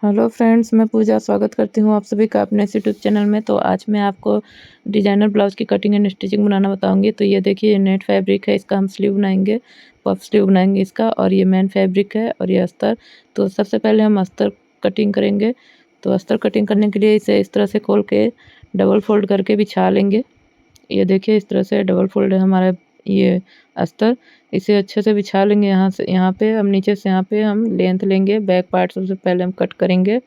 Hello friends, मैं पूजा स्वागत करती हूँ आप सभी का अपने इस यूट्यूब चैनल में। तो आज मैं आपको डिज़ाइनर ब्लाउज़ की कटिंग एंड स्टिचिंग बनाना बताऊँगी। तो ये देखिए, ये नेट फैब्रिक है, इसका हम स्लीव बनाएंगे, पफ स्लीव बनाएंगे इसका। और ये मेन फैब्रिक है और ये अस्तर। तो सबसे पहले हम अस्तर कटिंग करेंगे। तो अस्तर कटिंग करने के लिए इसे इस तरह से खोल के डबल फोल्ड करके बिछा लेंगे। ये देखिए, इस तरह से डबल फोल्ड है हमारा ये अस्तर। इसे अच्छे से बिछा लेंगे। यहाँ से यहाँ पे हम नीचे से यहाँ पे हम लेंथ लेंगे। बैक पार्ट सबसे पहले हम कट करेंगे।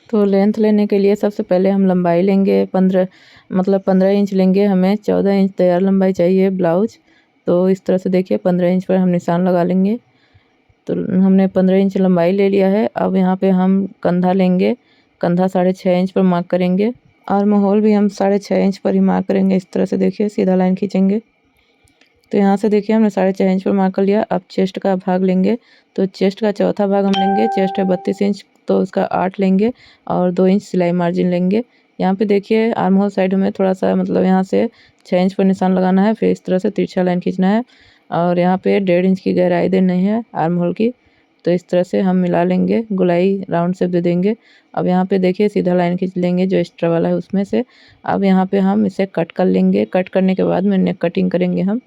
तो लेंथ लेने के लिए सबसे पहले हम लंबाई लेंगे 15 इंच लेंगे। हमें 14 इंच तैयार लंबाई चाहिए ब्लाउज। तो इस तरह से देखिए 15 इंच पर हम निशान लगा लेंगे। तो हमने 15 इंच लंबाई ले लिया है। अब यहाँ पे हम कंधा लेंगे। कंधा 6.5 इंच पर मार्क करेंगे। आर्म होल भी हम 6.5 इंच पर ही मार्क करेंगे। इस तरह से देखिए सीधा लाइन खींचेंगे। तो यहाँ से देखिए हमने 6.5 इंच पर मार्क कर लिया। अब चेस्ट का भाग लेंगे। तो चेस्ट का चौथा भाग हम लेंगे। चेस्ट है 32 इंच, तो उसका 8 लेंगे और 2 इंच सिलाई मार्जिन लेंगे। यहाँ पे देखिए आर्म होल साइड में थोड़ा सा मतलब यहाँ से 6 इंच पर निशान लगाना है। फिर इस तरह से तिरछा लाइन खींचना है और यहाँ पे 1.5 इंच की गहराई देनी है आर्म होल की। तो इस तरह से हम मिला लेंगे, गोलाई राउंड शेप दे देंगे। अब यहाँ पे देखिए सीधा लाइन खींच लेंगे जो एक्स्ट्रा वाला है उसमें से। अब यहाँ पे हम इसे कट कर लेंगे। कट करने के बाद में नेक कटिंग करेंगे हम।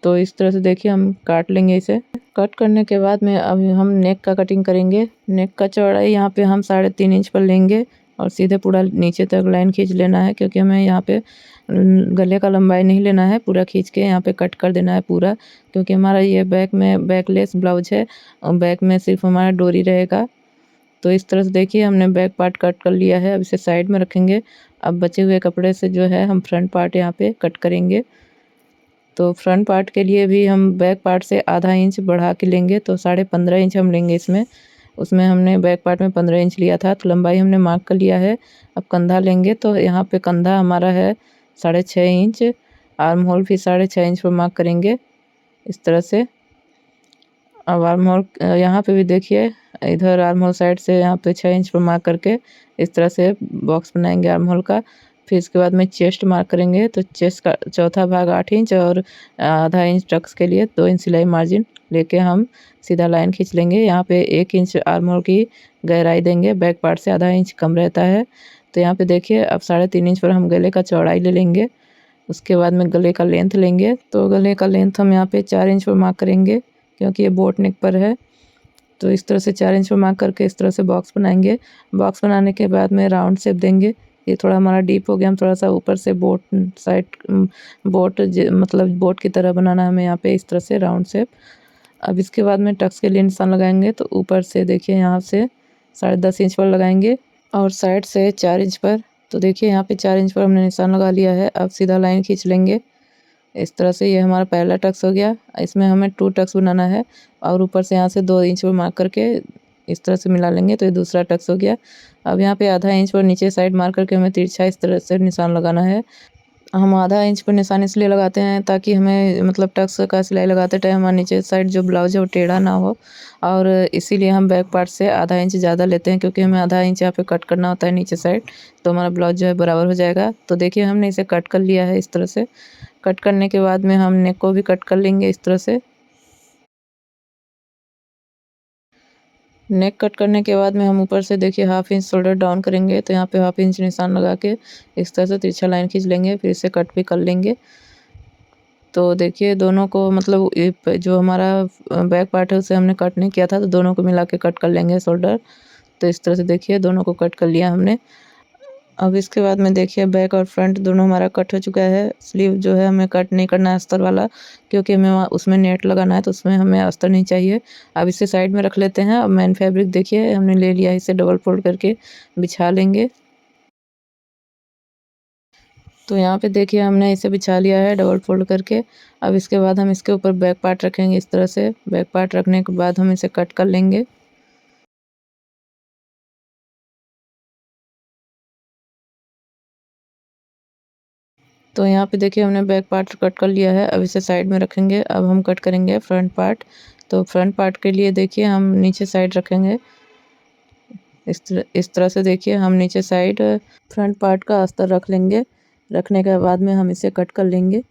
तो इस तरह से देखिए हम काट लेंगे इसे। कट करने के बाद में अब हम नेक का कटिंग करेंगे। नेक का चौड़ाई यहाँ पे हम 3.5 इंच पर लेंगे और सीधे पूरा नीचे तक लाइन खींच लेना है, क्योंकि हमें यहाँ पे गले का लंबाई नहीं लेना है। पूरा खींच के यहाँ पे कट कर देना है पूरा, क्योंकि हमारा ये बैक में बैकलेस ब्लाउज है और बैक में सिर्फ हमारा डोरी रहेगा। तो इस तरह से देखिए हमने बैक पार्ट कट कर लिया है। अब इसे साइड में रखेंगे। अब बचे हुए कपड़े से जो है हम फ्रंट पार्ट यहाँ पे कट करेंगे। तो फ्रंट पार्ट के लिए भी हम बैक पार्ट से आधा इंच बढ़ा के लेंगे। तो 15.5 इंच हम लेंगे इसमें। उसमें हमने बैक पार्ट में 15 इंच लिया था, तो लंबाई हमने मार्क कर लिया है। अब कंधा लेंगे। तो यहाँ पे कंधा हमारा है 6.5 इंच। आर्म होल भी 6.5 इंच पर मार्क करेंगे इस तरह से। अब आर्म होल यहाँ पे भी देखिए, इधर आर्म होल साइड से यहाँ पे 6 इंच पर मार्क करके इस तरह से बॉक्स बनाएंगे आर्म होल का। फिर इसके बाद में चेस्ट मार्क करेंगे। तो चेस्ट का चौथा भाग 8 इंच और आधा इंच टक्स के लिए 2 इंच सिलाई मार्जिन लेके हम सीधा लाइन खींच लेंगे। यहाँ पे 1 इंच आर्म होल की गहराई देंगे। बैक पार्ट से आधा इंच कम रहता है। तो यहाँ पे देखिए अब 3.5 इंच पर हम गले का चौड़ाई ले लेंगे। उसके बाद में गले का लेंथ लेंगे। तो गले का लेंथ हम यहाँ पे 4 इंच पर मार्क करेंगे, क्योंकि ये बोट नेक पर है। तो इस तरह से 4 इंच पर मार्क करके इस तरह से बॉक्स बनाएंगे। बॉक्स बनाने के बाद में राउंड शेप देंगे। ये थोड़ा हमारा डीप हो गया, हम थोड़ा सा ऊपर से बोट साइड मतलब बोट की तरह बनाना है हमें यहाँ पे इस तरह से राउंड शेप। अब इसके बाद में टक्स के लिए निशान लगाएंगे। तो ऊपर से देखिए यहाँ से 10.5 इंच पर लगाएंगे और साइड से 4 इंच पर। तो देखिए यहाँ पे 4 इंच पर हमने निशान लगा लिया है। अब सीधा लाइन खींच लेंगे इस तरह से। ये हमारा पहला टक्स हो गया। इसमें हमें 2 टक्स बनाना है और ऊपर से यहाँ से 2 इंच पर मार्क करके इस तरह से मिला लेंगे। तो ये दूसरा टक्स हो गया। अब यहाँ पे आधा इंच पर नीचे साइड मार्क करके हमें तिरछा इस तरह से निशान लगाना है। हम आधा इंच पर निशान इसलिए लगाते हैं ताकि हमें मतलब टक्स का सिलाई लगाते टाइम हमारा नीचे साइड जो ब्लाउज है वो टेढ़ा ना हो। और इसीलिए हम बैक पार्ट से आधा इंच ज़्यादा लेते हैं, क्योंकि हमें आधा इंच यहाँ पे कट करना होता है नीचे साइड। तो हमारा ब्लाउज जो है बराबर हो जाएगा। तो देखिए हमने इसे कट कर लिया है इस तरह से। कट करने के बाद में हम नेक को भी कट कर लेंगे इस तरह से। नेक कट करने के बाद में हम ऊपर से देखिए हाफ इंच शोल्डर डाउन करेंगे। तो यहाँ पे हाफ इंच निशान लगा के इस तरह से तिरछा लाइन खींच लेंगे। फिर इसे कट भी कर लेंगे। तो देखिए दोनों को मतलब जो हमारा बैक पार्ट है उसे हमने कट नहीं किया था, तो दोनों को मिला के कट कर लेंगे शोल्डर। तो इस तरह से देखिए दोनों को कट कर लिया हमने। अब इसके बाद में देखिए बैक और फ्रंट दोनों हमारा कट हो चुका है। स्लीव जो है हमें कट नहीं करना है अस्तर वाला, क्योंकि हमें वहाँ उसमें नेट लगाना है, तो उसमें हमें अस्तर नहीं चाहिए। अब इसे साइड में रख लेते हैं। अब मेन फैब्रिक देखिए हमने ले लिया है, इसे डबल फोल्ड करके बिछा लेंगे। तो यहाँ पे देखिए हमने इसे बिछा लिया है डबल फोल्ड करके। अब इसके बाद हम इसके ऊपर बैक पार्ट रखेंगे इस तरह से। बैक पार्ट रखने के बाद हम इसे कट कर लेंगे। तो यहाँ पे देखिए हमने बैक पार्ट कट कर लिया है। अब इसे साइड में रखेंगे। अब हम कट करेंगे फ्रंट पार्ट। तो फ्रंट पार्ट के लिए देखिए हम नीचे साइड रखेंगे इस तरह से। देखिए हम नीचे साइड फ्रंट पार्ट का अस्तर रख लेंगे। रखने के बाद में हम इसे कट कर लेंगे।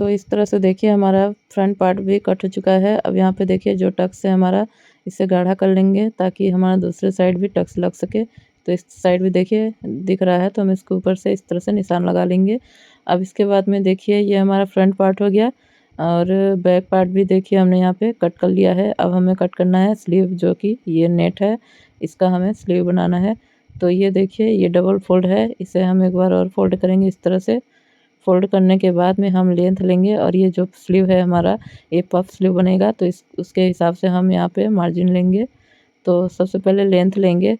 तो इस तरह से देखिए हमारा फ्रंट पार्ट भी कट हो चुका है। अब यहाँ पे देखिए जो टक्स है हमारा, इसे गाढ़ा कर लेंगे ताकि हमारा दूसरे साइड भी टक्स लग सके। तो इस साइड भी देखिए दिख रहा है, तो हम इसके ऊपर से इस तरह से निशान लगा लेंगे। अब इसके बाद में देखिए ये हमारा फ्रंट पार्ट हो गया और बैक पार्ट भी देखिए हमने यहाँ पे कट कर लिया है। अब हमें कट करना है स्लीव, जो कि ये नेट है, इसका हमें स्लीव बनाना है। तो ये देखिए ये डबल फोल्ड है, इसे हम एक बार और फोल्ड करेंगे इस तरह से। फ़ोल्ड करने के बाद में हम लेंथ लेंगे और ये जो स्लीव है हमारा, ये पफ स्लीव बनेगा, तो इस उसके हिसाब से हम यहाँ पे मार्जिन लेंगे। तो सबसे पहले लेंथ लेंगे।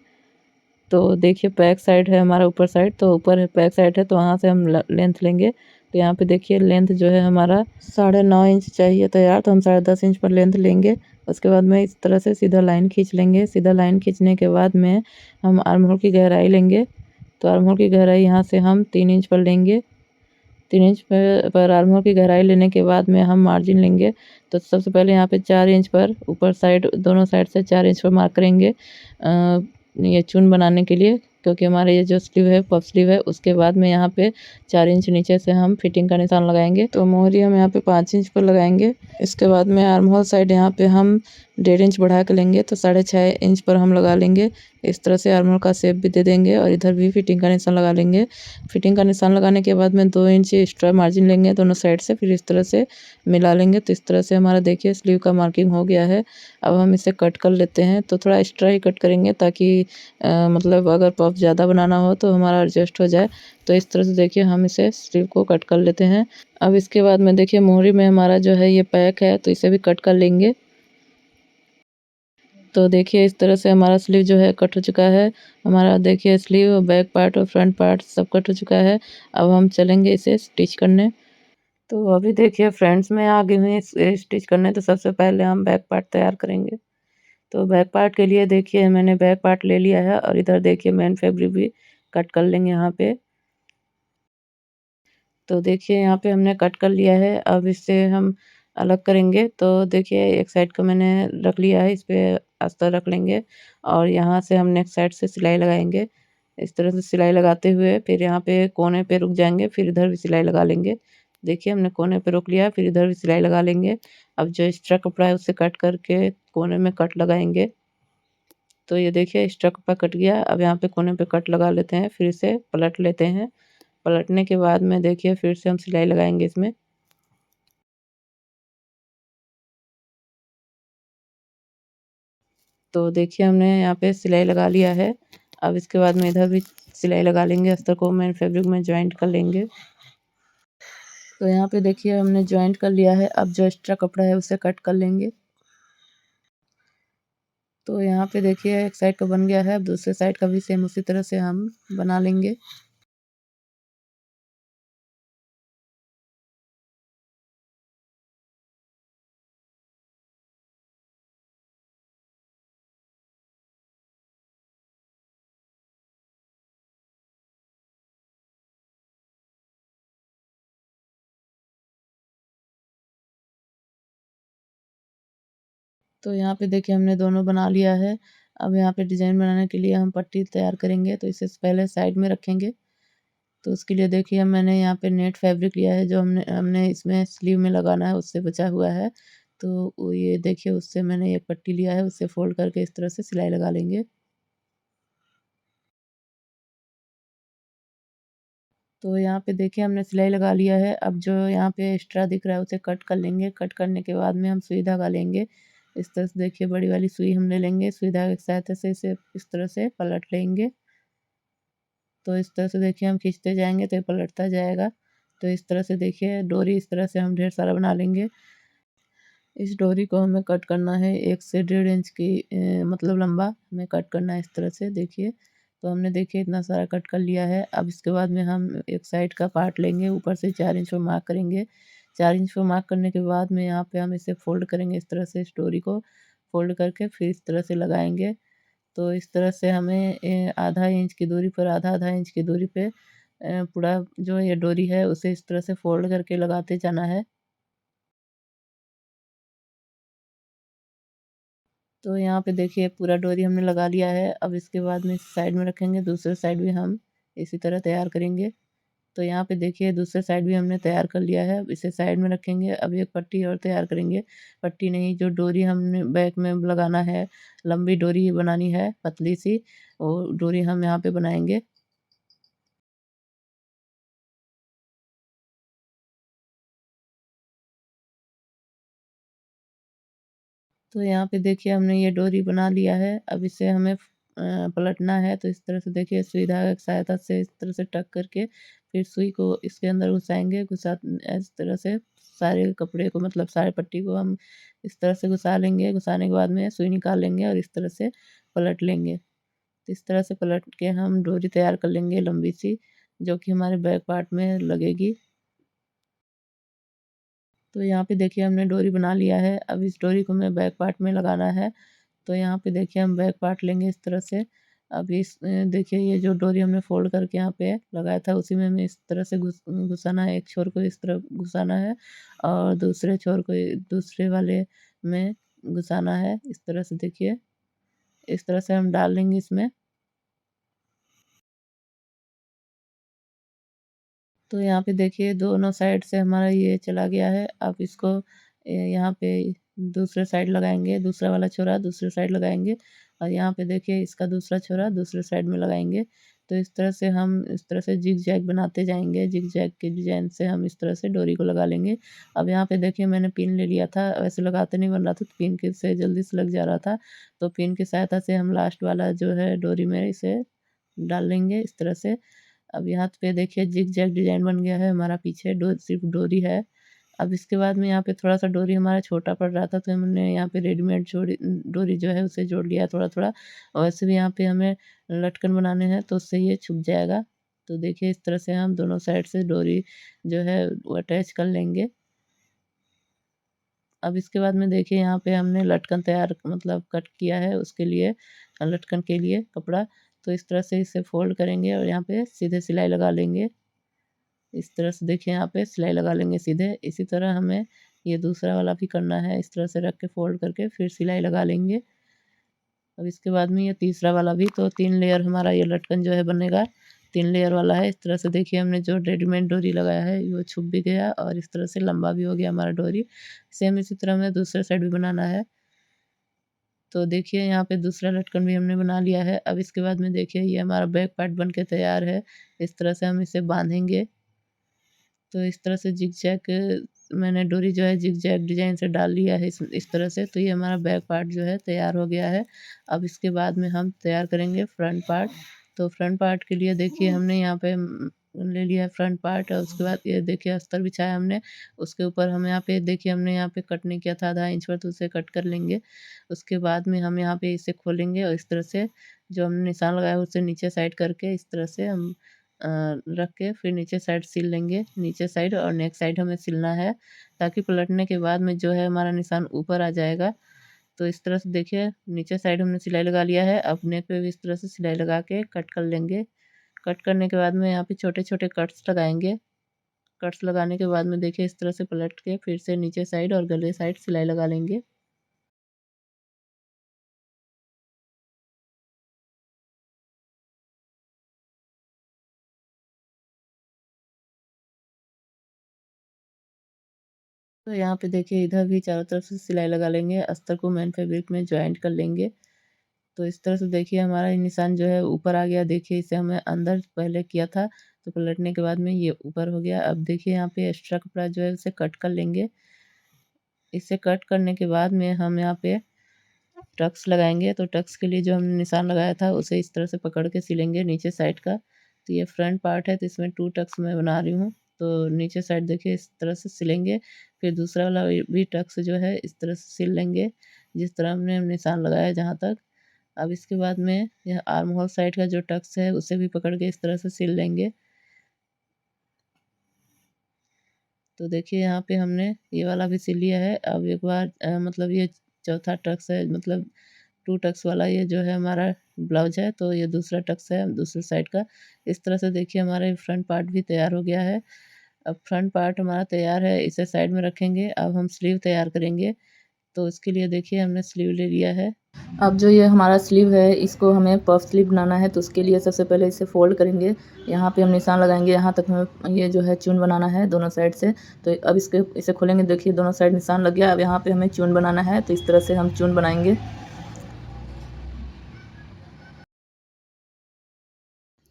तो देखिए बैक साइड है हमारा, ऊपर साइड, तो ऊपर बैक साइड है, तो वहाँ से हम लेंथ लेंगे। तो यहाँ पे देखिए लेंथ जो है हमारा 9.5 इंच चाहिए था यार, तो हम 10.5 इंच पर लेंथ लेंगे। उसके बाद में इस तरह से सीधा लाइन खींच लेंगे। सीधा लाइन खींचने के बाद में हम आर्म होल की गहराई लेंगे। तो आर्म होल की गहराई यहाँ से हम 3 इंच पर लेंगे। 3 इंच पर आर्म होल की गहराई लेने के बाद में हम मार्जिन लेंगे। तो सबसे पहले यहाँ पे 4 इंच पर ऊपर साइड, दोनों साइड से 4 इंच पर मार्क करेंगे ये चून बनाने के लिए, क्योंकि हमारे ये जो स्लीव है पफ स्लीव है, उसके बाद में यहाँ पे 4 इंच नीचे से हम फिटिंग का निशान लगाएंगे। तो मोहरी हम यहाँ पे 5 इंच पर लगाएंगे। इसके बाद में आर्म होल साइड यहाँ पे हम 1.5 इंच बढ़ा के लेंगे, तो 6.5 इंच पर हम लगा लेंगे। इस तरह से आर्म होल का शेप भी दे देंगे और इधर भी फिटिंग का निशान लगा लेंगे। फिटिंग का निशान लगाने के बाद में 2 इंच एक्स्ट्रा मार्जिन लेंगे दोनों साइड से, फिर इस तरह से मिला लेंगे। तो इस तरह से हमारा देखिए स्लीव का मार्किंग हो गया है। अब हम इसे कट कर लेते हैं। तो थोड़ा एक्स्ट्रा ही कट करेंगे ताकि मतलब अगर पफ ज़्यादा बनाना हो तो हमारा एडजस्ट हो जाए। तो इस तरह से देखिए हम इसे स्लीव को कट कर लेते हैं। अब इसके बाद में देखिए मोहरी में हमारा जो है ये पैक है, तो इसे भी कट कर लेंगे। तो देखिए इस तरह से हमारा स्लीव जो है कट हो चुका है। हमारा देखिए स्लीव, बैक पार्ट और फ्रंट पार्ट सब कट हो चुका है। अब हम चलेंगे इसे स्टिच करने। तो अभी देखिए फ्रंट्स में आ गए हैं स्टिच करने। तो सबसे पहले हम बैक पार्ट तैयार करेंगे। तो बैक पार्ट के लिए देखिए मैंने बैक पार्ट ले लिया है और इधर देखिए मेन फैब्रिक भी कट कर लेंगे यहाँ पे। तो देखिए यहाँ पे हमने कट कर लिया है। अब इससे हम अलग करेंगे। तो देखिए एक साइड का मैंने रख लिया है, इस पे अस्तर रख लेंगे और यहाँ से हम नेक्स्ट साइड से सिलाई लगाएंगे। इस तरह से सिलाई लगाते हुए फिर यहाँ पे कोने पे रुक जाएंगे, फिर इधर भी सिलाई लगा लेंगे। देखिए हमने कोने पे रोक लिया, फिर इधर भी सिलाई लगा लेंगे। अब जो एक्स्ट्रा कपड़ा है उससे कट करके कोने में कट लगाएंगे। तो ये देखिए एक्स्ट्रा कपड़ा कट गया। अब यहाँ पे कोने पे कट लगा लेते हैं, फिर इसे पलट लेते हैं। पलटने के बाद में देखिए फिर से हम सिलाई लगाएंगे इसमें। तो देखिए हमने यहाँ पे सिलाई लगा लिया है। अब इसके बाद में इधर भी सिलाई लगा लेंगे, अस्तर को मेन फैब्रिक में जॉइंट कर लेंगे। तो यहाँ पे देखिए हमने जॉइंट कर लिया है। अब जो एक्स्ट्रा कपड़ा है उसे कट कर लेंगे। तो यहाँ पे देखिए एक साइड का बन गया है। अब दूसरे साइड का भी सेम उसी तरह से हम बना लेंगे। तो यहाँ पे देखिए हमने दोनों बना लिया है। अब यहाँ पे डिज़ाइन बनाने के लिए हम पट्टी तैयार करेंगे। तो इसे पहले साइड में रखेंगे। तो उसके लिए देखिए मैंने यहाँ पे नेट फैब्रिक लिया है, जो हमने हमने इसमें स्लीव में लगाना है, उससे बचा हुआ है। तो वो ये देखिए उससे मैंने एक पट्टी लिया है, उससे फ़ोल्ड करके इस तरह से सिलाई लगा लेंगे। तो यहाँ पे देखिए हमने सिलाई लगा लिया है। अब जो यहाँ पे एक्स्ट्रा दिख रहा है उसे कट कर लेंगे। कट करने के बाद में हम सुई धागा लेंगे। इस तरह से देखिए बड़ी वाली सुई हम ले लेंगे। सुई धागे की सहायता से इसे इस तरह से पलट लेंगे। तो इस तरह से देखिए हम खींचते जाएँगे तो ये पलटता जाएगा। तो इस तरह से देखिए डोरी इस तरह से हम ढेर सारा बना लेंगे। इस डोरी को हमें कट करना है 1 से 1.5 इंच की मतलब लंबा हमें कट करना है इस तरह से देखिए। तो हमने देखिए इतना सारा कट कर लिया है। अब इसके बाद में हम एक साइड का पार्ट लेंगे, ऊपर से 4 इंच पर मार्क करेंगे। 4 इंच पर मार्क करने के बाद में यहाँ पे हम इसे फ़ोल्ड करेंगे इस तरह से, इस डोरी को फ़ोल्ड करके फिर इस तरह से लगाएँगे। तो इस तरह से हमें आधा इंच की दूरी पर, आधा-आधा इंच की दूरी पे पूरा जो ये डोरी है उसे इस तरह से फ़ोल्ड करके लगाते जाना है। तो यहाँ पे देखिए पूरा डोरी हमने लगा लिया है। अब इसके बाद में इस साइड में रखेंगे, दूसरे साइड भी हम इसी तरह तैयार करेंगे। तो यहाँ पे देखिए दूसरे साइड भी हमने तैयार कर लिया है। अब इसे साइड में रखेंगे। अब एक पट्टी और तैयार करेंगे। पट्टी नहीं, जो डोरी हमने बैक में लगाना है, लंबी डोरी बनानी है पतली-सी, वो डोरी हम यहाँ पे बनाएँगे। तो यहाँ पे देखिए हमने ये डोरी बना लिया है। अब इसे हमें पलटना है, तो इस तरह से देखिए सुई धागा की सहायता से इस तरह से टक करके फिर सुई को इसके अंदर घुसाएँगे। इस तरह से सारे कपड़े को, मतलब सारे पट्टी को हम इस तरह से घुसा लेंगे। घुसाने के बाद में सुई निकाल लेंगे और इस तरह से पलट लेंगे। तो इस तरह से पलट के हम डोरी तैयार कर लेंगे लंबी-सी, जो कि हमारे बैक पार्ट में लगेगी। तो यहाँ पे देखिए हमने डोरी बना लिया है। अब इस डोरी को हमें बैक पार्ट में लगाना है। तो यहाँ पे देखिए हम बैक पार्ट लेंगे इस तरह से। अब देखिए ये जो डोरी हमने फ़ोल्ड करके यहाँ पे लगाया था, उसी में हमें इस तरह से घुसाना है। एक छोर को इस तरह घुसाना है और दूसरे छोर को दूसरे वाले में घुसाना है। इस तरह से देखिए, इस तरह से हम डाल लेंगे इसमें। तो यहाँ पे देखिए दोनों साइड से हमारा ये चला गया है। अब इसको यहाँ पे दूसरे साइड लगाएँगे, दूसरा वाला छोरा दूसरे साइड लगाएँगे और यहाँ पे देखिए इसका दूसरा छोरा दूसरे साइड में लगाएँगे। तो इस तरह से हम इस तरह से ज़िग-ज़ैग बनाते जाएँगे। ज़िग-ज़ैग के डिज़ाइन से हम इस तरह से डोरी को लगा लेंगे। अब यहाँ पे देखिए मैंने पिन ले लिया था, वैसे लगाते नहीं बन रहा था, तो पिन के से जल्दी से लग जा रहा था। तो पिन की सहायता से हम लास्ट वाला जो है डोरी में इसे डाल लेंगे इस तरह से। अब यहाँ पे देखिए ज़िग-ज़ैग डिज़ाइन बन गया है हमारा, पीछे सिर्फ़ डोरी है। अब इसके बाद में यहाँ पे थोड़ा-सा डोरी हमारा छोटा पड़ रहा था, तो हमने यहाँ पे रेडीमेड डोरी जो है उसे जोड़ लिया थोड़ा-थोड़ा, और वैसे भी यहाँ पे हमें लटकन बनाने हैं, तो उससे ये छुप जाएगा। तो देखिए इस तरह से हम दोनों साइड से डोरी जो है वो अटैच कर लेंगे। अब इसके बाद में देखिए यहाँ पे हमने लटकन तैयार, मतलब कट किया है उसके लिए, लटकन के लिए कपड़ा। तो इस तरह से इसे फ़ोल्ड करेंगे और यहाँ पे सीधे सिलाई लगा लेंगे। इस तरह से देखिए यहाँ पे सिलाई लगा लेंगे सीधे। इसी तरह हमें ये दूसरा वाला भी करना है। इस तरह से रख के फ़ोल्ड करके फिर सिलाई लगा लेंगे। अब इसके बाद में ये तीसरा वाला भी, तो 3 लेयर हमारा ये लटकन जो है बनेगा। 3 लेयर वाला है। इस तरह से देखिए हमने जो रेडीमेड डोरी लगाया है वो छुप भी गया और इस तरह से लंबा भी हो गया हमारा डोरी। सेम इसी तरह हमें दूसरे साइड भी बनाना है। तो देखिए यहाँ पे दूसरा लटकन भी हमने बना लिया है। अब इसके बाद में देखिए ये हमारा बैक पार्ट बन के तैयार है। इस तरह से हम इसे बाँधेंगे। तो इस तरह से ज़िग-ज़ैग मैंने डोरी जो है ज़िग-ज़ैग डिज़ाइन से डाल लिया है इस तरह से। तो ये हमारा बैक पार्ट जो है तैयार हो गया है। अब इसके बाद में हम तैयार करेंगे फ्रंट पार्ट। तो फ्रंट पार्ट के लिए देखिए हमने यहाँ पे ले लिया है फ्रंट पार्ट, और उसके बाद ये देखिए अस्तर बिछाया हमने। उसके ऊपर हम यहाँ पे देखिए हमने यहाँ पे कट नहीं किया था आधा इंच पर, तो उसे कट कर लेंगे। उसके बाद में हम यहाँ पे इसे खोलेंगे और इस तरह से जो हमने निशान लगाया है उसे नीचे साइड करके इस तरह से हम रख के फिर नीचे साइड सिल लेंगे। नीचे साइड और नेक साइड हमें सिलना है, ताकि पलटने के बाद में जो है हमारा निशान ऊपर आ जाएगा। तो इस तरह से देखिए नीचे साइड हमने सिलाई लगा लिया है। अब नेक पे भी इस तरह से सिलाई लगा के कट कर लेंगे। कट करने के बाद में यहाँ पे छोटे-छोटे कट्स लगाएँगे। कट्स लगाने के बाद में देखिए इस तरह से पलट के फिर से नीचे साइड और गले साइड सिलाई लगा लेंगे। तो यहाँ पे देखिए इधर भी चारों तरफ से सिलाई लगा लेंगे। अस्तर को मेन फैब्रिक में जॉइंट कर लेंगे। तो इस तरह से देखिए हमारा ये निशान जो है ऊपर आ गया। देखिए इसे हमें अंदर पहले किया था, तो पलटने के बाद में ये ऊपर हो गया। अब देखिए यहाँ पे एक्स्ट्रा कपड़ा जो है उसे कट कर लेंगे। इसे कट करने के बाद में हम यहाँ पे टक्स लगाएँगे। तो टक्स के लिए जो हमने निशान लगाया था उसे इस तरह से पकड़ के सिलेंगे नीचे साइड का। तो ये फ्रंट पार्ट है, तो इसमें 2 टक्स मैं बना रही हूँ। तो नीचे साइड देखिए इस तरह से सिलेंगे। फिर दूसरा वाला भी टक्स जो है इस तरह से सिल लेंगे, जिस तरह हमने निशान लगाया है जहाँ तक। अब इसके बाद में यह आर्म होल साइड का जो टक्स है उसे भी पकड़ के इस तरह से सिल लेंगे। तो देखिए यहाँ पे हमने ये वाला भी सिल लिया है। अब एक बार मतलब ये चौथा टक्स है, मतलब 2 टक्स वाला ये जो है हमारा ब्लाउज है, तो ये दूसरा टक्स है दूसरी साइड का। इस तरह से देखिए हमारा ये फ्रंट पार्ट भी तैयार हो गया है। अब फ्रंट पार्ट हमारा तैयार है, इसे साइड में रखेंगे। अब हम स्लीव तैयार करेंगे। तो इसके लिए देखिए हमने स्लीव ले लिया है। अब जो ये हमारा स्लीव है इसको हमें पफ स्लीव बनाना है, तो उसके लिए सबसे पहले इसे फ़ोल्ड करेंगे। यहाँ पे हम निशान लगाएँगे, यहाँ तक हमें ये जो है चून बनाना है दोनों साइड से। तो अब इसे खोलेंगे, देखिए दोनों साइड निशान लग गया। अब यहाँ पे हमें चून बनाना है, तो इस तरह से हम चून बनाएँगे।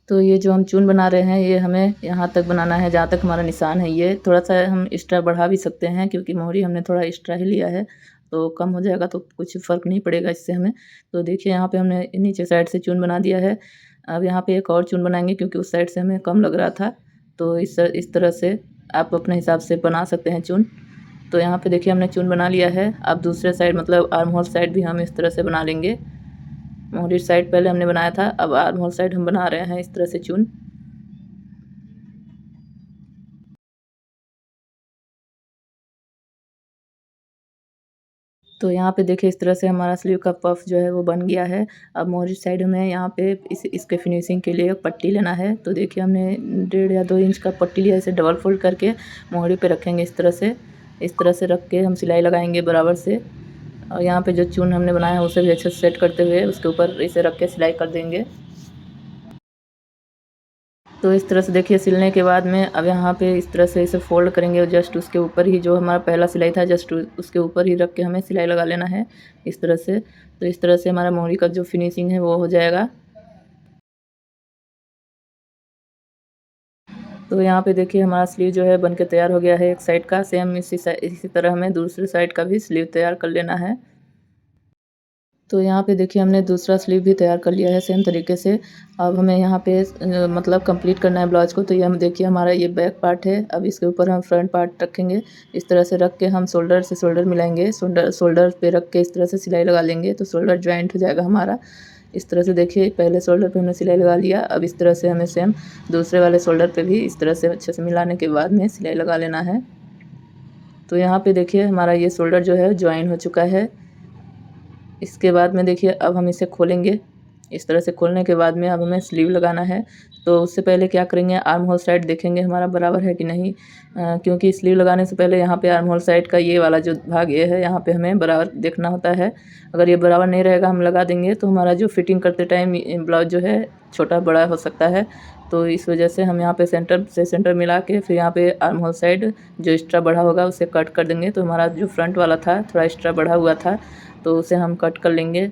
तो ये जो हम चून बना रहे हैं ये हमें यहाँ तक बनाना है जहाँ तक हमारा निशान है। ये थोड़ा-सा हम एक्स्ट्रा बढ़ा भी सकते हैं क्योंकि मोहरी हमने थोड़ा एक्स्ट्रा ही लिया है, तो कम हो जाएगा तो कुछ फ़र्क नहीं पड़ेगा इससे हमें। तो देखिए यहाँ पे हमने नीचे साइड से चून बना दिया है। अब यहाँ पे एक और चून बनाएँगे क्योंकि उस साइड से हमें कम लग रहा था। तो इस तरह से आप अपने हिसाब से बना सकते हैं चून। तो यहाँ पे देखिए हमने चून बना लिया है। अब दूसरे साइड मतलब आर्म होल साइड भी हम इस तरह से बना लेंगे। मोहरी साइड पहले हमने बनाया था, अब आर्म होल साइड हम बना रहे हैं इस तरह से चून। तो यहाँ पे देखिए इस तरह से हमारा स्लीव का पफ जो है वो बन गया है। अब मोहरी साइड में यहाँ पे इसके फिनिशिंग के लिए पट्टी लेना है। तो देखिए हमने 1.5 या 2 इंच का पट्टी लिया, इसे डबल फोल्ड करके मोहरी पे रखेंगे इस तरह से। इस तरह से रख के हम सिलाई लगाएंगे बराबर से, और यहाँ पे जो चून हमने बनाया है उसे भी अच्छे से सेट करते हुए उसके ऊपर इसे रख के सिलाई कर देंगे। तो इस तरह से देखिए सिलने के बाद में अब यहाँ पे इस तरह से इसे फ़ोल्ड करेंगे और जस्ट उसके ऊपर ही जो हमारा पहला सिलाई था जस्ट उसके ऊपर ही रख के हमें सिलाई लगा लेना है इस तरह से। तो इस तरह से हमारा मोहरी का जो फिनिशिंग है वो हो जाएगा। तो यहाँ पे देखिए हमारा स्लीव जो है बन के तैयार हो गया है एक साइड का। सेम इसी तरह हमें दूसरी साइड का भी स्लीव तैयार कर लेना है। तो यहाँ पे देखिए हमने दूसरा स्लीव भी तैयार कर लिया है सेम तरीके से। अब हमें यहाँ पे मतलब कंप्लीट करना है ब्लाउज को। तो ये हम देखिए हमारा ये बैक पार्ट है। अब इसके ऊपर हम फ्रंट पार्ट रखेंगे। इस तरह से रख के हम शोल्डर से शोल्डर मिलाएंगे, शोल्डर पे रख के इस तरह से सिलाई लगा लेंगे तो शोल्डर जॉइंट हो जाएगा हमारा। इस तरह से देखिए पहले शोल्डर पे हमने सिलाई लगा लिया। अब इस तरह से हमें सेम दूसरे वाले शोल्डर पे भी इस तरह से अच्छे से मिलाने के बाद में सिलाई लगा लेना है। तो यहाँ पे देखिए हमारा ये शोल्डर जो है जॉइन हो चुका है। इसके बाद में देखिए अब हम इसे खोलेंगे। इस तरह से खोलने के बाद में अब हमें स्लीव लगाना है। तो उससे पहले क्या करेंगे, आर्म होल साइड देखेंगे हमारा बराबर है कि नहीं, क्योंकि स्लीव लगाने से पहले यहाँ पे आर्म होल साइड का ये वाला जो भाग ये है यहाँ पे हमें बराबर देखना होता है। अगर ये बराबर नहीं रहेगा हम लगा देंगे तो हमारा जो फिटिंग करते टाइम ब्लाउज जो है छोटा बड़ा हो सकता है। तो इस वजह से हम यहाँ पे सेंटर से सेंटर मिला के फिर यहाँ पे आर्म होल साइड जो एक्स्ट्रा बढ़ा होगा उसे कट कर देंगे। तो हमारा जो फ्रंट वाला था थोड़ा एक्स्ट्रा बढ़ा हुआ था तो उसे हम कट कर लेंगे।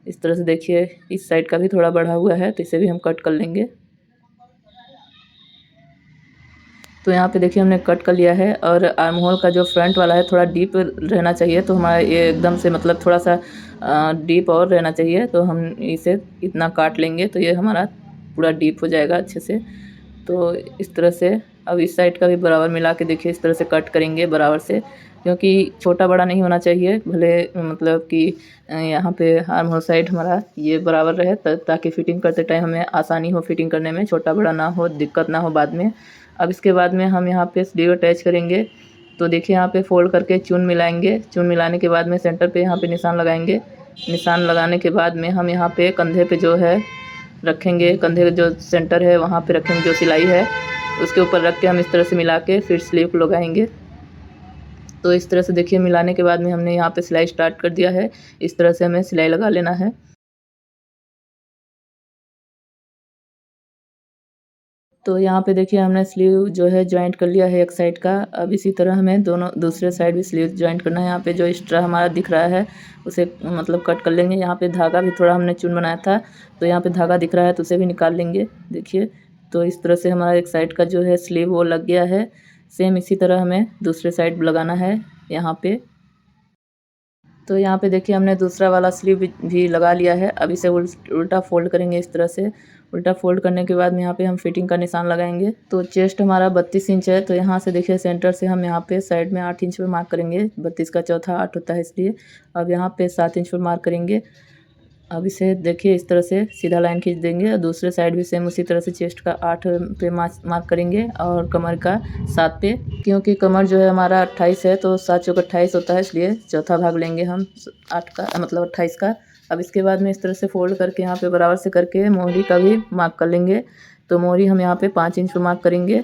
इस तरह से देखिए इस साइड का भी थोड़ा बढ़ा हुआ है तो इसे भी हम कट कर लेंगे। तो यहाँ पे देखिए हमने कट कर लिया है। और आर्म होल का जो फ्रंट वाला है थोड़ा डीप रहना चाहिए, तो हमारा ये एकदम से मतलब थोड़ा सा डीप और रहना चाहिए। तो हम इसे इतना काट लेंगे तो ये हमारा पूरा डीप हो जाएगा अच्छे से। तो इस तरह से अब इस साइड का भी बराबर मिला के देखिए इस तरह से कट करेंगे बराबर से, क्योंकि छोटा बड़ा नहीं होना चाहिए। भले मतलब कि यहाँ पे आर्म होल साइड हमारा ये बराबर रहे ताकि फ़िटिंग करते टाइम हमें आसानी हो फ़िटिंग करने में, छोटा बड़ा ना हो, दिक्कत ना हो बाद में। अब इसके बाद में हम यहाँ पे स्लीव अटैच करेंगे। तो देखिए यहाँ पे फ़ोल्ड करके चून मिलाएंगे। चून मिलाने के बाद में सेंटर पे यहाँ पे निशान लगाएंगे। निशान लगाने के बाद में हम यहाँ पे कंधे पे जो है रखेंगे, कंधे का जो सेंटर है वहाँ पे रखेंगे, जो सिलाई है उसके ऊपर रख के हम इस तरह से मिला के फिर स्लीव को लगाएंगे। तो इस तरह से देखिए मिलाने के बाद में हमने यहाँ पे सिलाई स्टार्ट कर दिया है। इस तरह से हमें सिलाई लगा लेना है। तो यहाँ पे देखिए हमने स्लीव जो है जॉइंट कर लिया है एक साइड का। अब इसी तरह हमें दोनों दूसरे साइड भी स्लीव जॉइंट करना है। यहाँ पे जो एक्स्ट्रा हमारा दिख रहा है उसे मतलब कट कर लेंगे। यहाँ पे धागा भी थोड़ा हमने चून बनाया था तो यहाँ पे धागा दिख रहा है तो उसे भी निकाल लेंगे। देखिए तो इस तरह से हमारा एक साइड का जो है स्लीव वो लग गया है। सेम इसी तरह हमें दूसरे साइड लगाना है यहाँ पे। तो यहाँ पे देखिए हमने दूसरा वाला स्लीव भी लगा लिया है। अब इसे उल्टा फ़ोल्ड करेंगे इस तरह से। उल्टा फ़ोल्ड करने के बाद में यहाँ पे हम फिटिंग का निशान लगाएंगे। तो चेस्ट हमारा 32 इंच है, तो यहाँ से देखिए सेंटर से हम यहाँ पे साइड में 8 इंच पे मार्क करेंगे। 32 का चौथा 8 होता है इसलिए। अब यहाँ पे 7 इंच पे मार्क करेंगे। अब इसे देखिए इस तरह से सीधा लाइन खींच देंगे और दूसरे साइड भी सेम उसी तरह से चेस्ट का 8 पे मार्क करेंगे और कमर का 7 पे, क्योंकि कमर जो है हमारा 28 है तो 7 चौक 28 होता है, इसलिए चौथा भाग लेंगे हम 8 का मतलब 28 का। अब इसके बाद में इस तरह से फोल्ड करके यहाँ पे बराबर से करके मोहरी का भी मार्क कर लेंगे। तो मोहरी हम यहाँ पे 5 इंच पे मार्क करेंगे।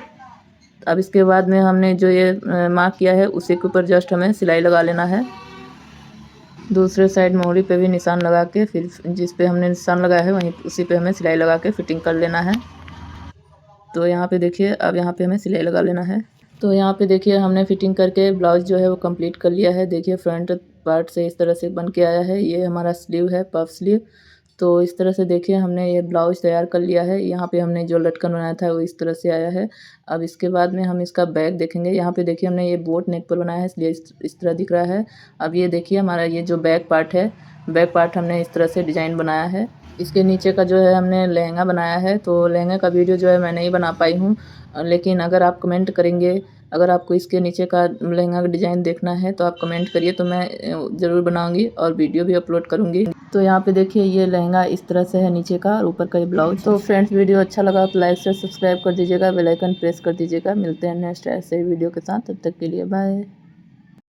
अब इसके बाद में हमने जो ये मार्क किया है उसी के ऊपर जस्ट हमें सिलाई लगा लेना है। दूसरे साइड मोहरी पे भी निशान लगा के फिर जिस पे हमने निशान लगाया है वहीं उसी पे हमें सिलाई लगा के फिटिंग कर लेना है। तो यहाँ पे देखिए अब यहाँ पे हमें सिलाई लगा लेना है। तो यहाँ पे देखिए हमने फिटिंग करके ब्लाउज़ जो है वो कंप्लीट कर लिया है। देखिए फ्रंट पार्ट से इस तरह से बन के आया है। ये हमारा स्लीव है, पफ स्लीव। तो इस तरह से देखिए हमने ये ब्लाउज़ तैयार कर लिया है। यहाँ पे हमने जो लटकन बनाया था वो इस तरह से आया है। अब इसके बाद में हम इसका बैक देखेंगे। यहाँ पे देखिए हमने ये बोट नेक पर बनाया है इसलिए इस तरह दिख रहा है। अब ये देखिए हमारा ये जो बैक पार्ट है, बैक पार्ट हमने इस तरह से डिज़ाइन बनाया है। इसके नीचे का जो है हमने लहंगा बनाया है। तो लहंगे का वीडियो जो है मैं नहीं बना पाई हूँ, लेकिन अगर आप कमेंट करेंगे, अगर आपको इसके नीचे का लहंगा का डिज़ाइन देखना है तो आप कमेंट करिए, तो मैं ज़रूर बनाऊँगी और वीडियो भी अपलोड करूँगी। तो यहाँ पे देखिए ये लहंगा इस तरह से है नीचे का, और ऊपर का ये ब्लाउज। तो फ्रेंड्स वीडियो अच्छा लगा तो लाइक से सब्सक्राइब कर दीजिएगा, बेल आइकन प्रेस कर दीजिएगा। मिलते हैं नेक्स्ट ऐसे ही वीडियो के साथ, तब तक के लिए बाय।